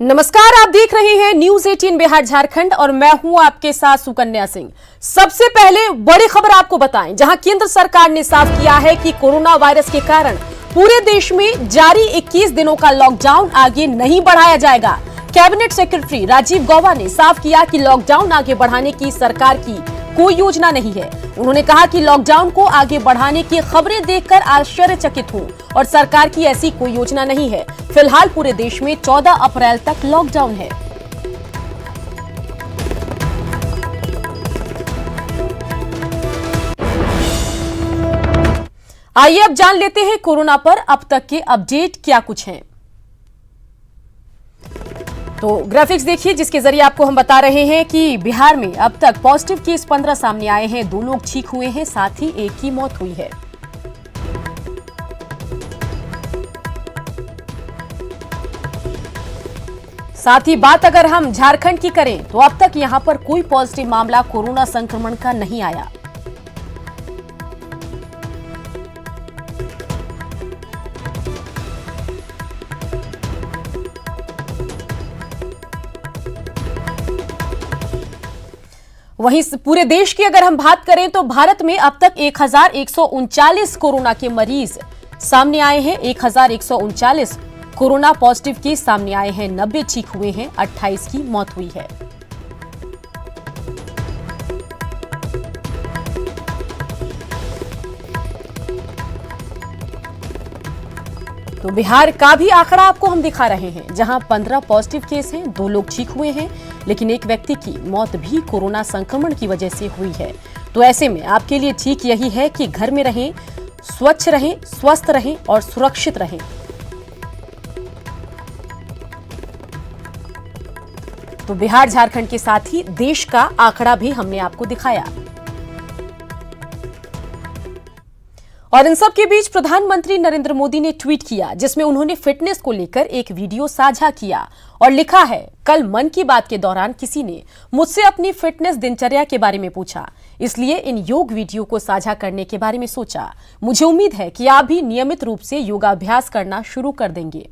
नमस्कार, आप देख रहे हैं न्यूज 18 बिहार झारखंड और मैं हूं आपके साथ सुकन्या सिंह। सबसे पहले बड़ी खबर आपको बताएं, जहां केंद्र सरकार ने साफ किया है कि कोरोना वायरस के कारण पूरे देश में जारी 21 दिनों का लॉकडाउन आगे नहीं बढ़ाया जाएगा। कैबिनेट सेक्रेटरी राजीव गौबा ने साफ किया कि लॉकडाउन आगे बढ़ाने की सरकार की कोई योजना नहीं है। उन्होंने कहा कि लॉकडाउन को आगे बढ़ाने की खबरें देखकर आश्चर्यचकित हूं और सरकार की ऐसी कोई योजना नहीं है। फिलहाल पूरे देश में 14 अप्रैल तक लॉकडाउन है। आइए अब जान लेते हैं कोरोना पर अब तक के अपडेट क्या कुछ हैं। तो ग्राफिक्स देखिए, जिसके जरिए आपको हम बता रहे हैं कि बिहार में अब तक पॉजिटिव केस 15 सामने आए हैं, 2 लोग ठीक हुए हैं, साथ ही 1 की मौत हुई है। साथ ही बात अगर हम झारखंड की करें तो अब तक यहां पर कोई पॉजिटिव मामला कोरोना संक्रमण का नहीं आया। वहीं पूरे देश की अगर हम बात करें तो भारत में अब तक 1139 कोरोना के मरीज सामने आए हैं। 1139 कोरोना पॉजिटिव केस सामने आए हैं, 90 ठीक हुए हैं, 28 की मौत हुई है। तो बिहार का भी आंकड़ा आपको हम दिखा रहे हैं, जहां 15 पॉजिटिव केस हैं, 2 लोग ठीक हुए हैं, लेकिन एक व्यक्ति की मौत भी कोरोना संक्रमण की वजह से हुई है। तो ऐसे में आपके लिए ठीक यही है कि घर में रहें, स्वच्छ रहें, स्वस्थ रहें और सुरक्षित रहें। तो बिहार झारखंड के साथ ही देश का आंकड़ा भी हमने आपको दिखाया। और इन सब के बीच प्रधानमंत्री नरेंद्र मोदी ने ट्वीट किया, जिसमें उन्होंने फिटनेस को लेकर एक वीडियो साझा किया और लिखा है, कल मन की बात के दौरान किसी ने मुझसे अपनी फिटनेस दिनचर्या के बारे में पूछा, इसलिए इन योग वीडियो को साझा करने के बारे में सोचा। मुझे उम्मीद है कि आप भी नियमित रूप से योगाभ्यास करना शुरू कर देंगे।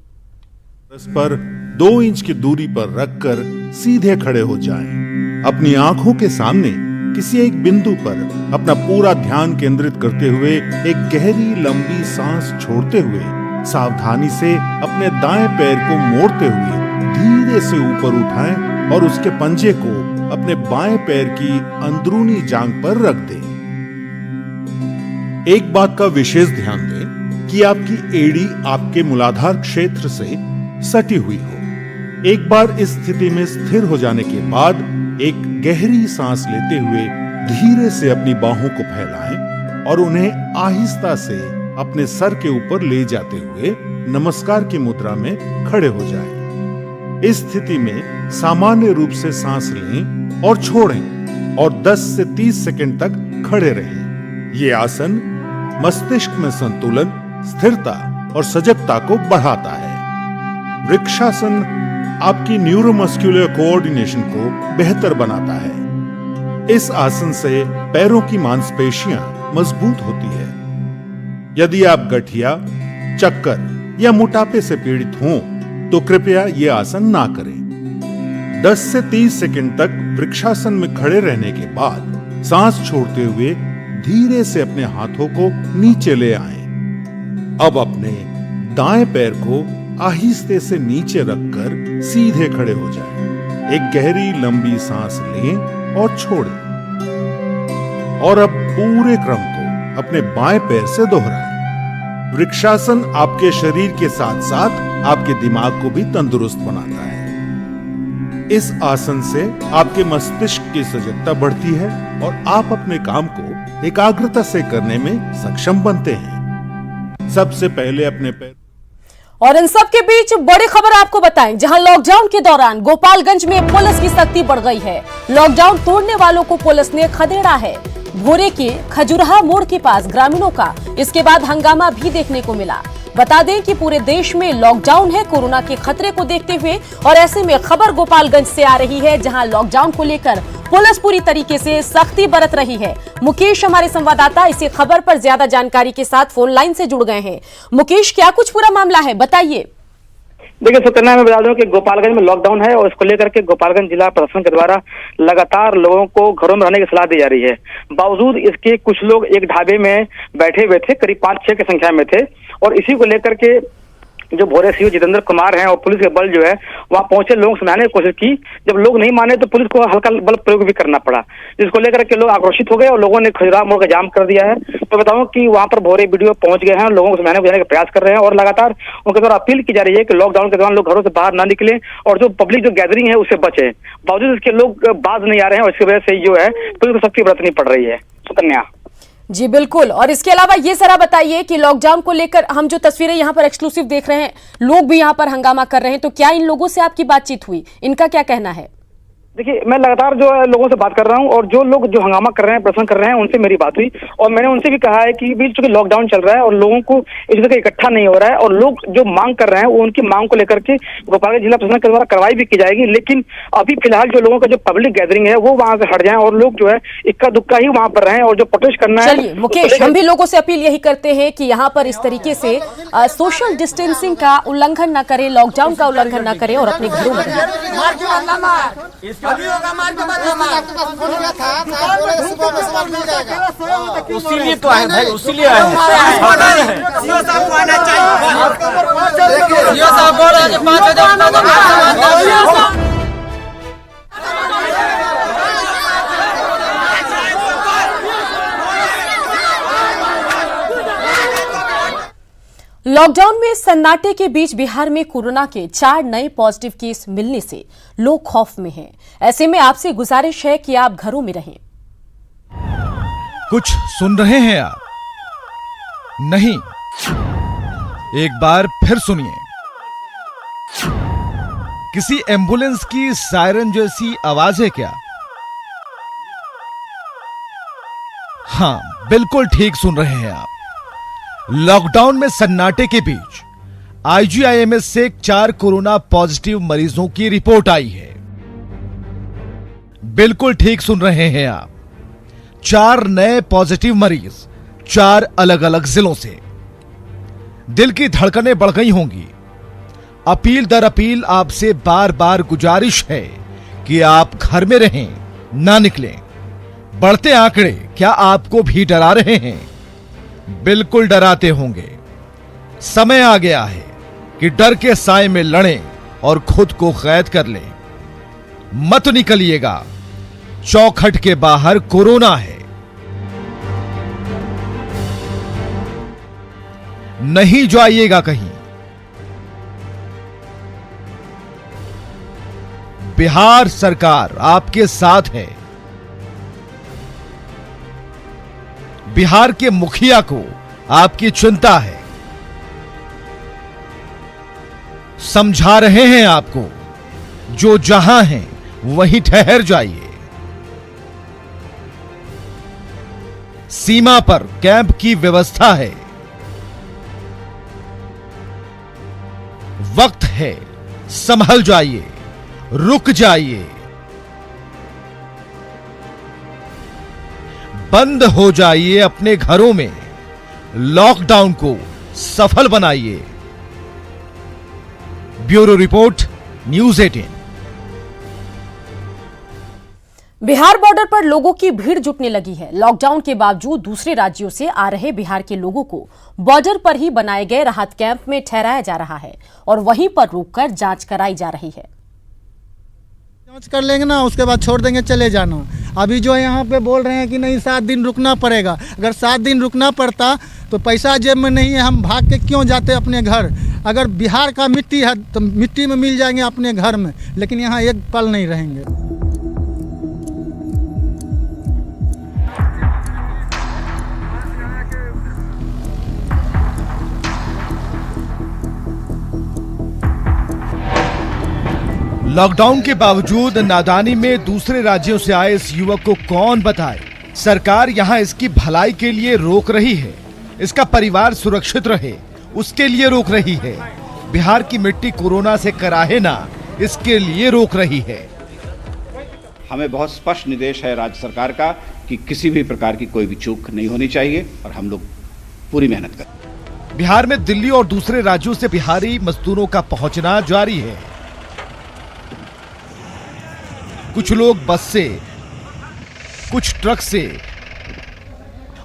इस पर 2 इंच की दूरी पर रखकर सीधे खड़े हो जाएं। अपनी आंखों के सामने किसी एक बिंदु पर अपना पूरा ध्यान केंद्रित करते हुए एक गहरी लंबी सांस छोड़ते हुए सावधानी से अपने दाएं पैर को मोड़ते हुए धीरे से ऊपर उठाएं और उसके पंजे को अपने बाएं पैर की अंदरूनी जांघ पर रख दें। एक बात का विशेष ध्यान दें कि आपकी एड़ी आपके मूलाधार क्षेत्र से सटी हुई हो। एक बार इस स्थिति में स्थिर हो जाने के बाद एक गहरी सांस लेते हुए धीरे से अपनी बाहों को फैलाएं और उन्हें आहिस्ता से अपने सर के ऊपर ले जाते हुए नमस्कार की मुद्रा में खड़े हो जाएं। इस स्थिति में सामान्य रूप से सांस लें और छोड़ें और 10 से 30 सेकंड तक खड़े रहें। ये आसन मस्तिष्क में संतुलन, स्थिरता और सजगता को बढ़ाता है। वृक्षासन आपकी न्यूरोमस्कुलर कोऑर्डिनेशन को बेहतर बनाता है। इस आसन से पैरों की मांसपेशियां मजबूत होती है। यदि आप गठिया, चक्कर या मोटापे से पीड़ित हों तो कृपया ये आसन ना करें। 10 से 30 सेकंड तक वृक्षासन में खड़े रहने के बाद सांस छोड़ते हुए धीरे से अपने हाथों को नीचे ले आएं। अब अपने दाएं पैर को आहिस्ते से नीचे रखकर सीधे खड़े हो जाएं। एक गहरी लंबी सांस लें और छोड़ें और अब पूरे क्रम को अपने बाएं पैर से दोहराएं। वृक्षासन आपके शरीर के साथ साथ आपके दिमाग को भी तंदुरुस्त बनाता है। इस आसन से आपके मस्तिष्क की सजगता बढ़ती है और आप अपने काम को एकाग्रता से करने में सक्षम बनते हैं। सबसे पहले अपने पैर। और इन सब के बीच बड़ी खबर आपको बताएं, जहां लॉकडाउन के दौरान गोपालगंज में पुलिस की सख्ती बढ़ गई है। लॉकडाउन तोड़ने वालों को पुलिस ने खदेड़ा है। भोरे के खजुराहा मोड़ के पास ग्रामीणों का इसके बाद हंगामा भी देखने को मिला। बता दें कि पूरे देश में लॉकडाउन है कोरोना के खतरे को देखते हुए, और ऐसे में खबर गोपालगंज से आ रही है, जहां लॉकडाउन को लेकर पुलिस पूरी तरीके से सख्ती बरत रही है। मुकेश हमारे संवाददाता इसी खबर पर ज्यादा जानकारी के साथ फोन लाइन से जुड़ गए हैं। मुकेश, क्या कुछ पूरा मामला है, बताइए। देखिए सुकन्या, मैं बता दूं कि गोपालगंज में लॉकडाउन है और इसको लेकर के गोपालगंज जिला प्रशासन के द्वारा लगातार लोगों को घरों में रहने की सलाह दी जा रही है। बावजूद इसके कुछ लोग एक ढाबे में बैठे हुए थे, करीब 5-6 की संख्या में थे, और इसी को लेकर के जो भोरे सीओ जितेंद्र कुमार हैं और पुलिस के बल जो है वहां पहुंचे, लोगों को समझाने की कोशिश की। जब लोग नहीं माने तो पुलिस को हल्का बल प्रयोग भी करना पड़ा, जिसको लेकर के लोग आक्रोशित हो गए और लोगों ने खजुराहो मोड़ का जाम कर दिया है। तो बताऊं कि वहां पर भोरे वीडियो पहुंच गए हैं, लोगों को समझाने बुझाने का प्रयास कर रहे हैं और लगातार उनके द्वारा अपील की जा रही है कि लॉकडाउन के दौरान लोग घरों से बाहर ना निकले और जो पब्लिक जो गैदरिंग है उससे बचे। बावजूद इसके लोग बाज नहीं आ रहे हैं और इसकी वजह से जो है पुलिस को सख्ती बरतनी पड़ रही है। सुकन्या जी बिल्कुल। और इसके अलावा ये जरा बताइए कि लॉकडाउन को लेकर हम जो तस्वीरें यहाँ पर एक्सक्लूसिव देख रहे हैं, लोग भी यहाँ पर हंगामा कर रहे हैं, तो क्या इन लोगों से आपकी बातचीत हुई? इनका क्या कहना है? देखिए, मैं लगातार जो है लोगों से बात कर रहा हूं और जो लोग जो हंगामा कर रहे हैं, प्रदर्शन कर रहे हैं, उनसे मेरी बात हुई और मैंने उनसे भी कहा है कि भी चूंकि लॉकडाउन चल रहा है और लोगों को इस जगह इकट्ठा नहीं हो रहा है और लोग जो मांग कर रहे हैं वो उनकी मांग को लेकर के गोपालगंज जिला प्रशासन के द्वारा कार्रवाई भी की जाएगी। लेकिन अभी फिलहाल जो लोगों का जो पब्लिक गैदरिंग है वो वहां से हट जाए और लोग जो है इक्का दुक्का ही वहां पर रहें और जो प्रोटेस्ट करना है। चलिए मुकेश, हम भी लोगों से अपील यही करते हैं कि यहाँ पर इस तरीके से सोशल डिस्टेंसिंग का उल्लंघन न करें, लॉकडाउन का उल्लंघन न करें और अपने घरों में रहें। उसीलिए तो आए भाई, उसीलिए आए हैं। सीओ साहब को आना चाहिए। सीओ साहब बोल रहे हैं 5,000। लॉकडाउन में सन्नाटे के बीच बिहार में कोरोना के 4 नए पॉजिटिव केस मिलने से लोग खौफ में हैं। ऐसे में आपसे गुजारिश है कि आप घरों में रहें। कुछ सुन रहे हैं आप? नहीं, एक बार फिर सुनिए। किसी एम्बुलेंस की सायरन जैसी आवाज है क्या? हां, बिल्कुल ठीक सुन रहे हैं आप। लॉकडाउन में सन्नाटे के बीच आईजीआईएमएस से 4 कोरोना पॉजिटिव मरीजों की रिपोर्ट आई है। बिल्कुल ठीक सुन रहे हैं आप, 4 नए पॉजिटिव मरीज 4 अलग अलग जिलों से। दिल की धड़कनें बढ़ गई होंगी। अपील दर अपील आपसे बार बार गुजारिश है कि आप घर में रहें, ना निकलें। बढ़ते आंकड़े क्या आपको भी डरा रहे हैं? बिल्कुल डराते होंगे। समय आ गया है कि डर के साए में लड़ें और खुद को कैद कर लें। मत निकलिएगा, चौखट के बाहर कोरोना है। नहीं जाइएगा कहीं। बिहार सरकार आपके साथ है। बिहार के मुखिया को आपकी चिंता है। समझा रहे हैं आपको, जो जहां हैं वहीं ठहर जाइए। सीमा पर कैंप की व्यवस्था है। वक्त है, संभल जाइए, रुक जाइए। बंद हो जाइए अपने घरों में। लॉकडाउन को सफल बनाइए। Bureau report, news 18। Bihar border पर लोगों की भीड़ जुटने लगी है। लॉकडाउन के बावजूद दूसरे राज्यों से आ रहे बिहार के लोगों को बॉर्डर पर ही बनाए गए राहत कैंप में ठहराया जा रहा है और वहीं पर रुककर जांच कराई जा रही है। जांच कर लेंगे ना, उसके बाद छोड़ देंगे, चले जाना। अभी जो यहाँ पे बोल रहे हैं कि नहीं 7 दिन रुकना पड़ेगा। अगर 7 दिन रुकना पड़ता तो पैसा जेब में नहीं है, हम भाग के क्यों जाते अपने घर? अगर बिहार का मिट्टी है तो मिट्टी में मिल जाएंगे अपने घर में, लेकिन यहाँ एक पल नहीं रहेंगे। लॉकडाउन के बावजूद नादानी में दूसरे राज्यों से आए इस युवक को कौन बताए? सरकार यहां इसकी भलाई के लिए रोक रही है, इसका परिवार सुरक्षित रहे उसके लिए रोक रही है। बिहार की मिट्टी कोरोना से कराहे ना, इसके लिए रोक रही है। हमें बहुत स्पष्ट निर्देश है राज्य सरकार का कि किसी भी प्रकार की कोई भी चूक नहीं होनी चाहिए और हम लोग पूरी मेहनत करें। बिहार में दिल्ली और दूसरे राज्यों से बिहारी मजदूरों का पहुंचना जारी है। कुछ लोग बस से, कुछ ट्रक से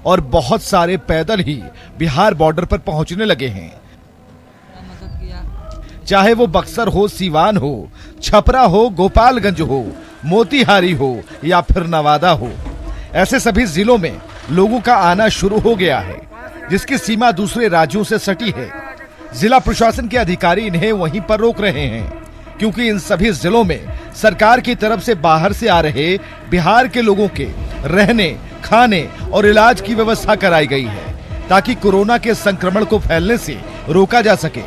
और बहुत सारे पैदल ही बिहार बॉर्डर पर पहुंचने लगे हैं। चाहे वो बक्सर हो, सीवान हो, छपरा हो, गोपालगंज हो, मोतिहारी हो या फिर नवादा हो, ऐसे सभी जिलों में लोगों का आना शुरू हो गया है, जिसकी सीमा दूसरे राज्यों से सटी है। जिला प्रशासन के अधिकारी इन्हें वहीं पर रोक रहे हैं, क्योंकि इन सभी जिलों में सरकार की तरफ से बाहर से आ रहे बिहार के लोगों के रहने, खाने और इलाज की व्यवस्था कराई गई है, ताकि कोरोना के संक्रमण को फैलने से रोका जा सके।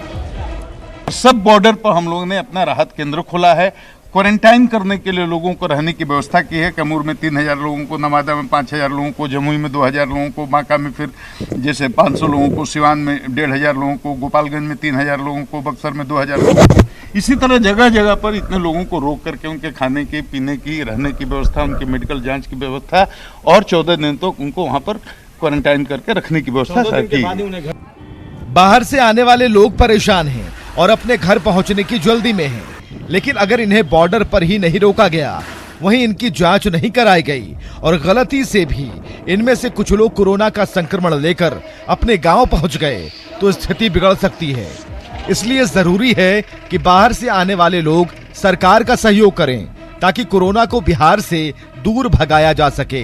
सब बॉर्डर पर हम लोगों ने अपना राहत केंद्र खोला है। क्वारंटाइन करने के लिए लोगों को रहने की व्यवस्था की है। कैमूर में 3000 लोगों को, नवादा में 5000 लोगों को, जमुई में 2000 लोगों को, बांका में फिर जैसे 500 लोगों को, सिवान में 1500 लोगों को, गोपालगंज में 3000 लोगों को, बक्सर में 2000 लोगों को। इसी तरह जगह जगह पर इतने लोगों को रोक करके उनके खाने की, पीने की, रहने की व्यवस्था, उनकी मेडिकल जाँच की व्यवस्था और 14 दिन तक उनको वहाँ पर क्वारंटाइन करके रखने की व्यवस्था की। बाहर से आने वाले लोग परेशान हैं और अपने घर पहुंचने की जल्दी में हैं, लेकिन अगर इन्हें बॉर्डर पर ही नहीं रोका गया, वहीं इनकी जांच नहीं कराई गई और गलती से भी इनमें से कुछ लोग कोरोना का संक्रमण लेकर अपने गांव पहुंच गए, तो स्थिति बिगड़ सकती है। इसलिए जरूरी है कि बाहर से आने वाले लोग सरकार का सहयोग करें, ताकि कोरोना को बिहार से दूर भगाया जा सके,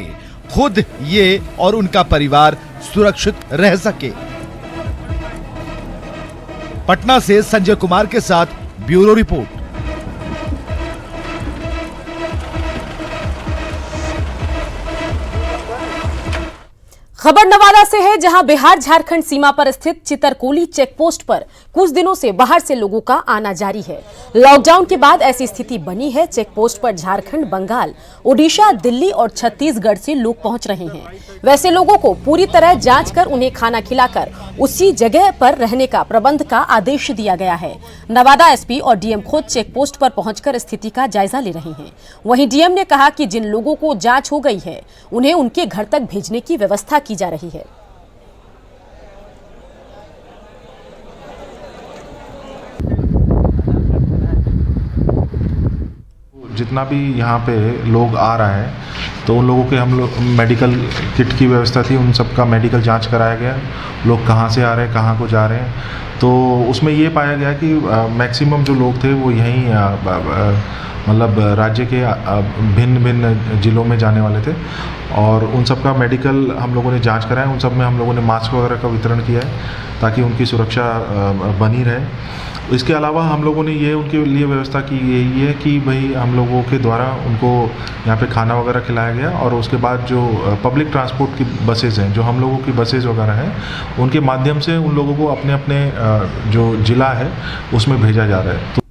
खुद ये और उनका परिवार सुरक्षित रह सके। पटना से संजय कुमार के साथ ब्यूरो रिपोर्ट। खबर नवादा से है, जहां बिहार झारखंड सीमा पर स्थित चितरकोली चेक पोस्ट पर कुछ दिनों से बाहर से लोगों का आना जारी है। लॉकडाउन के बाद ऐसी स्थिति बनी है। चेक पोस्ट पर झारखंड, बंगाल, ओडिशा, दिल्ली और छत्तीसगढ़ से लोग पहुंच रहे हैं। वैसे लोगों को पूरी तरह जांच कर उन्हें खाना खिलाकर उसी जगह पर रहने का प्रबंध का आदेश दिया गया है। नवादा एसपी और डीएम खुद चेक पोस्ट पर पहुंचकर स्थिति का जायजा ले रहे हैं। वहीं डीएम ने कहा कि जिन लोगों को जांच हो गई है, उन्हें उनके घर तक भेजने की व्यवस्था की जा रही है। जितना भी यहाँ पे लोग आ रहे हैं, तो उन लोगों के हम लोग मेडिकल किट की व्यवस्था थी, उन सबका मेडिकल जांच कराया गया। लोग कहाँ से आ रहे हैं, कहाँ को जा रहे हैं, तो उसमें ये पाया गया कि मैक्सिमम जो लोग थे वो यहीं मतलब राज्य के भिन्न भिन्न जिलों में जाने वाले थे, और उन सब का मेडिकल हम लोगों ने जांच कराया। उन सब में हम लोगों ने मास्क वगैरह का वितरण किया है, ताकि उनकी सुरक्षा बनी रहे। इसके अलावा हम लोगों ने ये उनके लिए व्यवस्था की यही है कि भाई हम लोगों के द्वारा उनको यहाँ पे खाना वगैरह खिलाया गया, और उसके बाद जो पब्लिक ट्रांसपोर्ट की बसेज़ हैं, जो हम लोगों की बसेज़ वगैरह हैं, उनके माध्यम से उन लोगों को अपने अपने जो जिला है उसमें भेजा जा रहा है।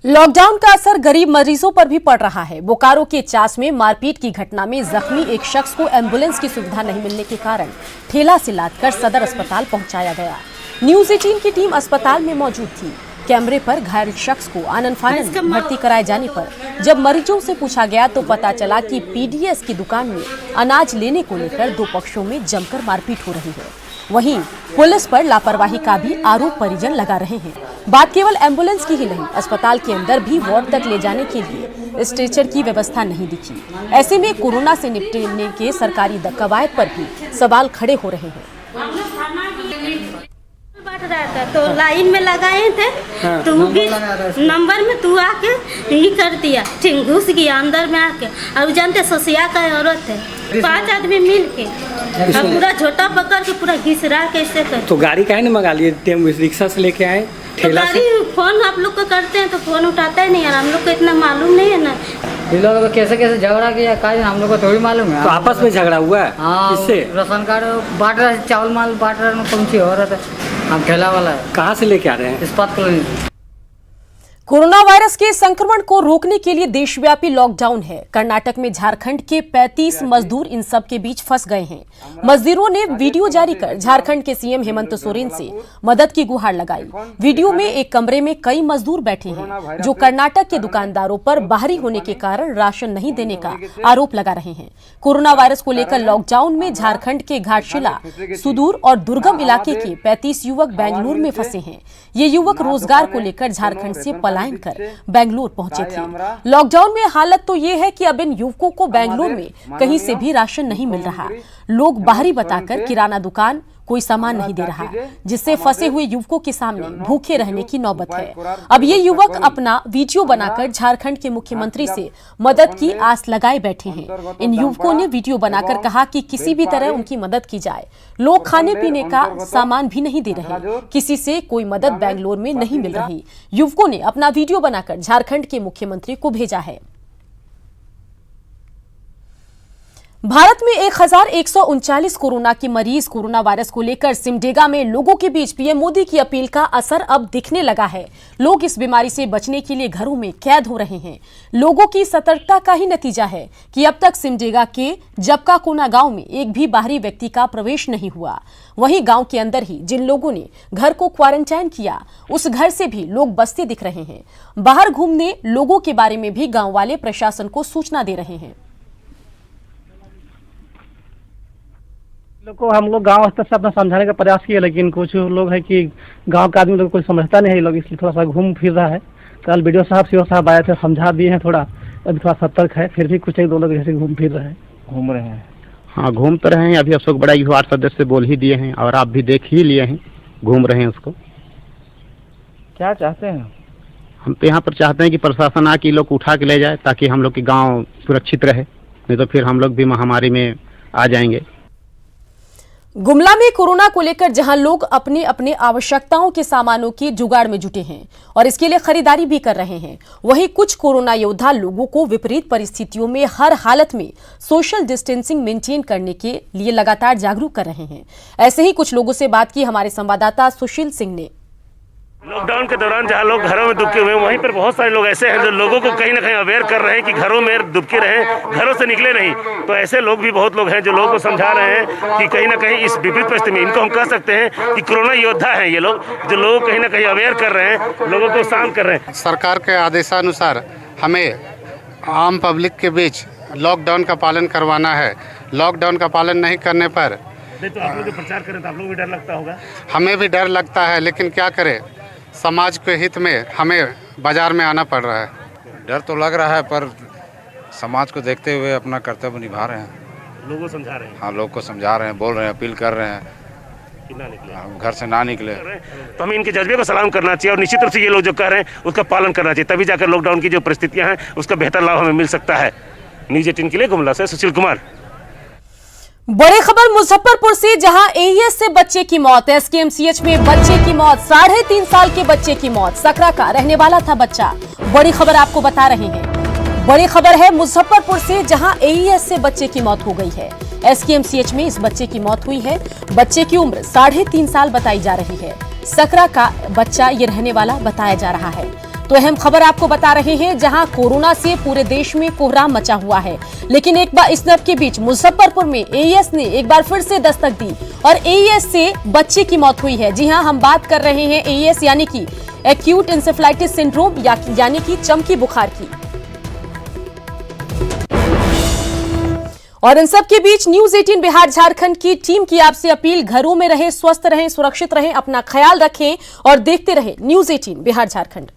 लॉकडाउन का असर गरीब मरीजों पर भी पड़ रहा है। बोकारो के चास में मारपीट की घटना में जख्मी एक शख्स को एम्बुलेंस की सुविधा नहीं मिलने के कारण ठेला से लादकर सदर अस्पताल पहुंचाया गया। न्यूज 18 की टीम अस्पताल में मौजूद थी। कैमरे पर घायल शख्स को आनन-फानन भर्ती कराए जाने पर जब मरीजों से पूछा गया तो पता चला कि पीडीएस की दुकान में अनाज लेने को लेकर दो पक्षों में जमकर मारपीट हो रही है। वहीं पुलिस पर लापरवाही का भी आरोप परिजन लगा रहे हैं। बात केवल एम्बुलेंस की ही नहीं, अस्पताल के अंदर भी वार्ड तक ले जाने के लिए स्ट्रेचर की व्यवस्था नहीं दिखी। ऐसे में कोरोना से निपटने के सरकारी कवायद पर भी सवाल खड़े हो रहे हैं। रहा था तो लाइन में लगाए थे, तो भी नंबर में तू आके ही कर दिया, ठीक घुस गया अंदर में आके। और जानते सोसिया का औरत है, 5 आदमी मिल के पूरा झोटा पकड़ के पूरा घिसरा कैसे कर। तो गाड़ी काहे नहीं मंगा लिए, रिक्शा से लेके आए, ठेला तो गाड़ी फोन आप लोग को करते हैं तो फोन उठाता ही नहीं यार, हम लोग को इतना मालूम नहीं है ना। इन लोगों को कैसे कैसे झगड़ा किया काहे हम लोग को थोड़ी मालूम है। तो आपस में झगड़ा हुआ है? हाँ, किससे? राशन कार्ड बांट रहे, चावल माल बांट रहे, कौन सी हो रहा था। हम ठेला वाला है। कहाँ से लेके आ रहे हैं? इस्पात कॉलोनी। कोरोना वायरस के संक्रमण को रोकने के लिए देशव्यापी लॉकडाउन है। कर्नाटक में झारखंड के 35 मजदूर इन सब के बीच फंस गए हैं। मजदूरों ने वीडियो जारी कर झारखंड के सीएम हेमंत सोरेन से मदद की गुहार लगाई। वीडियो में एक कमरे में कई मजदूर बैठे हैं जो कर्नाटक के दुकानदारों पर बाहरी होने के कारण राशन नहीं देने का आरोप लगा रहे हैं। कोरोना वायरस को लेकर लॉकडाउन में झारखंड के घाटशिला, सुदूर और दुर्गम इलाके के 35 युवक बेंगलुरु में फंसे हैं। ये युवक रोजगार को लेकर झारखंड से पलायन कर बेंगलुरु पहुंचे थे। लॉकडाउन में हालत तो ये है कि अब इन युवकों को बेंगलुरु में कहीं से भी राशन नहीं मिल रहा। लोग बाहरी बताकर किराना दुकान कोई सामान नहीं दे रहा, जिससे फंसे हुए युवकों के सामने भूखे रहने की नौबत है। अब ये युवक अपना वीडियो बनाकर झारखंड के मुख्यमंत्री से मदद की आस लगाए बैठे हैं। इन युवकों ने वीडियो बनाकर कहा कि किसी भी तरह उनकी मदद की जाए। लोग खाने पीने का सामान भी नहीं दे रहे, किसी से कोई मदद बेंगलुरु में नहीं मिल रही। युवकों ने अपना वीडियो बनाकर झारखंड के मुख्यमंत्री को भेजा है। भारत में 1139 कोरोना के मरीज। कोरोना वायरस को लेकर सिमडेगा में लोगों के बीच पीएम मोदी की अपील का असर अब दिखने लगा है। लोग इस बीमारी से बचने के लिए घरों में कैद हो रहे हैं। लोगों की सतर्कता का ही नतीजा है कि अब तक सिमडेगा के जबका कोना गांव में एक भी बाहरी व्यक्ति का प्रवेश नहीं हुआ। वहीं गांव के अंदर ही जिन लोगों ने घर को क्वारंटाइन किया, उस घर से भी लोग बसते दिख रहे हैं। बाहर घूमने लोगों के बारे में भी गाँव वाले प्रशासन को सूचना दे रहे हैं। लोग को हम लोग गांव स्तर से अपना समझाने का प्रयास किए, लेकिन कुछ लोग है कि गांव का आदमी लोग कोई समझता नहीं है। लोग इसलिए थोड़ा सा घूम फिर रहा है। कल वीडियो साहब सीओ साहब आए थे, समझा दिए हैं थोड़ा, अभी थोड़ा सतर्क है। फिर भी कुछ एक दो लोग ऐसे घूम रहे हैं। हाँ, घूम तो रहे हैं। अभी अशोक बड़ा वार्ड सदस्य से बोल ही दिए हैं और आप भी देख ही लिए हैं, घूम रहे हैं। उसको क्या चाहते हैं हम तो यहाँ पर चाहते हैं कि प्रशासन आके लोग उठा के ले जाए ताकि हम लोग की गाँव सुरक्षित रहे, नहीं तो फिर हम लोग भी महामारी में आ जाएंगे। गुमला में कोरोना को लेकर जहां लोग अपने अपने आवश्यकताओं के सामानों की जुगाड़ में जुटे हैं और इसके लिए खरीदारी भी कर रहे हैं, वहीं कुछ कोरोना योद्धा लोगों को विपरीत परिस्थितियों में हर हालत में सोशल डिस्टेंसिंग मेंटेन करने के लिए लगातार जागरूक कर रहे हैं। ऐसे ही कुछ लोगों से बात की हमारे संवाददाता सुशील सिंह ने। लॉकडाउन के दौरान जहां लोग घरों में दुबके हुए हैं, वहीं पर बहुत सारे लोग ऐसे हैं जो लोगों को कहीं ना कहीं अवेयर कर रहे हैं कि घरों में दुबके रहें, घरों से निकले नहीं। तो ऐसे लोग भी बहुत लोग हैं जो लोगों को समझा रहे हैं कि कहीं ना कहीं इस विपरीत परिस्थिति में इनको हम कह सकते हैं कि कोरोना योद्धा हैं ये लोग, जो लोगों को कहीं ना कहीं अवेयर कर रहे हैं, लोगों को शांत कर रहे हैं। सरकार के आदेशानुसार हमें आम पब्लिक के बीच लॉकडाउन का पालन करवाना है। लॉकडाउन का पालन नहीं करने पर तो आप लोग प्रचार करें तो आप लोग भी डर लगता होगा। हमें भी डर लगता है, लेकिन क्या करें, समाज के हित में हमें बाजार में आना पड़ रहा है। डर तो लग रहा है, पर समाज को देखते हुए अपना कर्तव्य निभा रहे हैं। लोगों को समझा रहे हैं। हाँ, लोग को समझा रहे हैं, बोल रहे हैं, अपील कर रहे हैं कि ना निकले, घर से ना निकले। तो हमें इनके जज्बे को सलाम करना चाहिए और निश्चित रूप से ये लोग जो कह रहे हैं उसका पालन करना चाहिए, तभी जाकर लॉकडाउन की जो परिस्थितियाँ हैं उसका बेहतर लाभ हमें मिल सकता है। न्यूज़ 18 के लिए गुमला से सुशील कुमार। बड़ी खबर मुजफ्फरपुर से, जहां एईएस से बच्चे की मौत। एसकेएमसीएच में बच्चे की मौत, 3.5 साल के बच्चे की मौत। सकरा का रहने वाला था बच्चा। बड़ी खबर आपको बता रहे हैं। बड़ी खबर है मुजफ्फरपुर से, जहां एईएस से बच्चे की मौत हो गई है। एसकेएमसीएच में इस बच्चे की मौत हुई है। बच्चे की उम्र 3.5 साल बताई जा रही है। सकरा का बच्चा ये रहने वाला बताया जा रहा है। तो अहम खबर आपको बता रहे हैं, जहां कोरोना से पूरे देश में कोहराम मचा हुआ है, लेकिन एक बार इस सब के बीच मुजफ्फरपुर में एईएस ने एक बार फिर से दस्तक दी और एईएस से बच्चे की मौत हुई है। जी हां, हम बात कर रहे हैं एईएस यानी कि एक्यूट इंसेफेलाइटिस सिंड्रोम यानी कि चमकी बुखार की। और इन सब के बीच न्यूज़ 18 बिहार झारखंड की टीम की आपसे अपील, घरों में रहें, स्वस्थ रहें, सुरक्षित रहें, अपना ख्याल रखें और देखते रहें न्यूज़ 18 बिहार झारखंड।